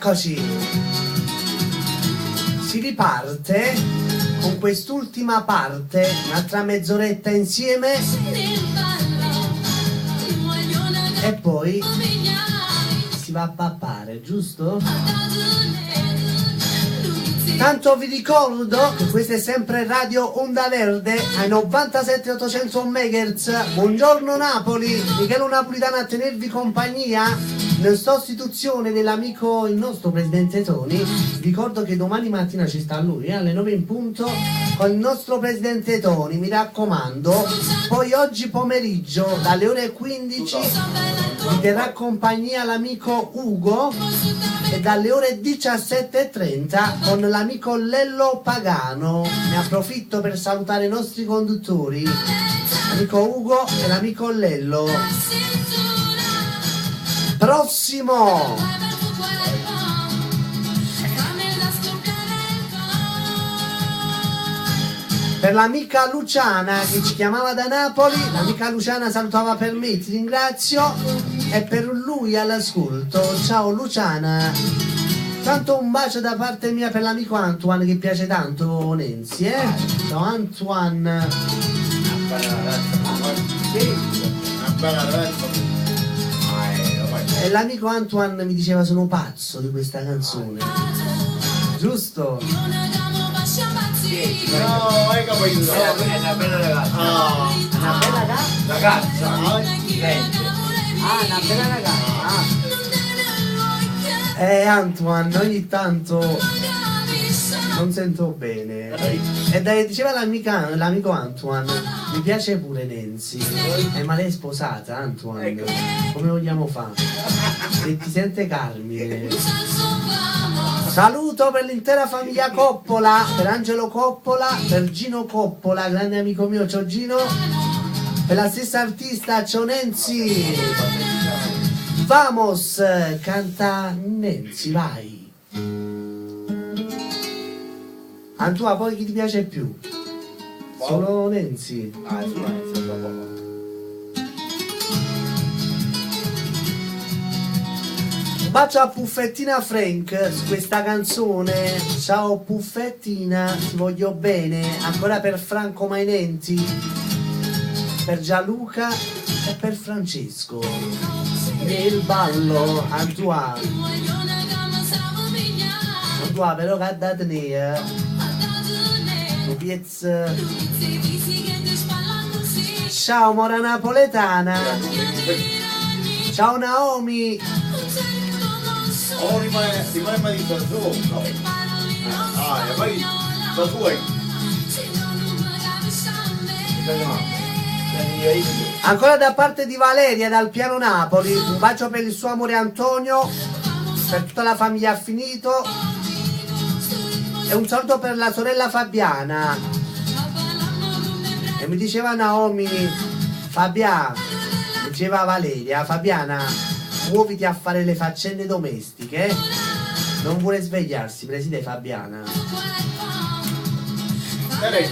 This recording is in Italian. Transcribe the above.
Eccoci, si riparte con quest'ultima parte, un'altra mezz'oretta insieme e poi si va a pappare, giusto? Tanto vi ricordo che questa è sempre Radio Onda Verde ai 97.800 MHz. Buongiorno Napoli, Michele Napolitano a tenervi compagnia in sostituzione dell'amico, il nostro presidente Toni. Ricordo che domani mattina ci sta lui alle 9 in punto con il nostro presidente Toni, mi raccomando. Poi oggi pomeriggio dalle ore 15 vi terrà compagnia l'amico Ugo e dalle ore 17.30 con l'amico Lello Pagano. Ne approfitto per salutare i nostri conduttori, l'amico Ugo e l'amico Lello. Prossimo per l'amica Luciana che ci chiamava da Napoli, l'amica Luciana salutava per me, ti ringrazio, e per lui all'ascolto. Ciao Luciana, tanto un bacio da parte mia per l'amico Antoine che piace tanto Nenzi, ciao Antoine. E l'amico Antoine mi diceva sono pazzo di questa canzone, giusto? No, hai capito? È una bella ragazza. Una bella Ragazza? una bella ragazza. Antoine, ogni tanto non sento bene. E diceva l'amico Antoine, mi piace pure Nancy. Ma lei è sposata, Antoine? Come vogliamo fare? Se ti sente Carmine. Saluto per l'intera famiglia Coppola, per Angelo Coppola, per Gino Coppola, grande amico mio, ciao Gino. Per la stessa artista, ciao Nancy. Vamos, canta Nancy, vai. Antua, poi chi ti piace più? Solo Nancy. Solo Nancy, Un bacio a Puffettina Frank su questa canzone. Ciao Puffettina, ti voglio bene. Ancora per Franco Mainenti, per Gianluca e per Francesco. Nel ballo Antua però che ha dato ciao Mora Napoletana, ciao Naomi. Oh, rimane di Sassuolo. E poi da tuoi. Ancora da parte di Valeria dal piano Napoli, un bacio per il suo amore Antonio, per tutta la famiglia Affinito e un saluto per la sorella Fabiana. E mi diceva Naomi, Fabiana, diceva Valeria, Fabiana, muoviti a fare le faccende domestiche, non vuole svegliarsi, preside Fabiana. Dai,